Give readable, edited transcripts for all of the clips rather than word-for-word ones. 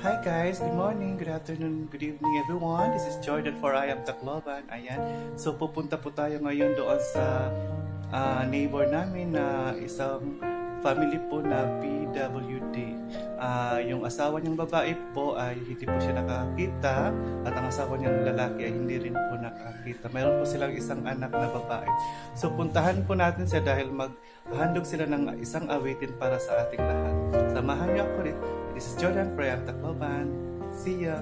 Hi guys, good morning, good afternoon, good evening everyone. This is Jordan for I Am Tacloban. Ayan. So pupunta po tayo ngayon doon sa neighbor namin na isang family po na PWD. Yung asawa niyang babae po ay hindi po siya nakakita at ang asawa niyang lalaki ay hindi rin po nakakita. Mayroon po silang isang anak na babae. So puntahan po natin siya dahil maghandog sila ng isang awitin para sa ating lahat. Samahan niyo ako rin. This is Jordan for I Am Tacloban. See ya!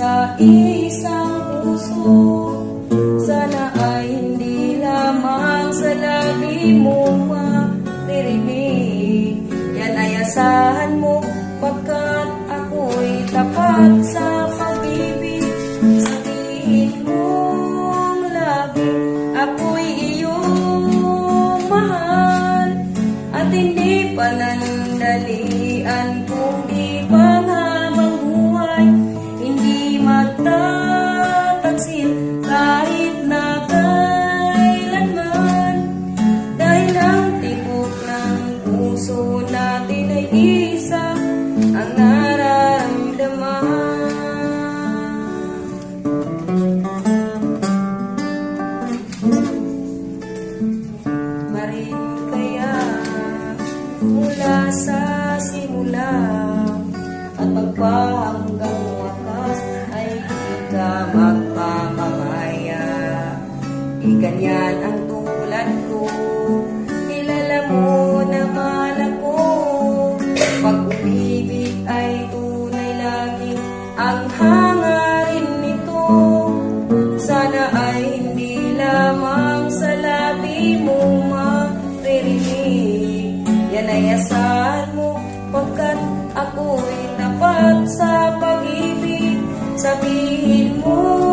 Sa isang puso, sana ay hindi lamang sa labi mo maririnig. Yan ay asahan mo, pagkat ako'y tapat sa pag-ibig. Sabihin mong lagi, ako'y iyong mahal, at hindi panandalian kung di panghabang buhay. Magtataksil kahit na kailanman, dahil ang tibok ng puso natin ay isa ang nararamdaman. Marin kaya mula sa simula at magpahanggang magpapamaya, di ganyan ang tulad ko. Kilala mo naman ako, pag umibig ay tunay lagi ang hangarin nito. Sana ay hindi lamang sa labi mo maririnig. Yan ay asahan mo, pagkat ako'y tapat sa pag-ibig. Sabihin mo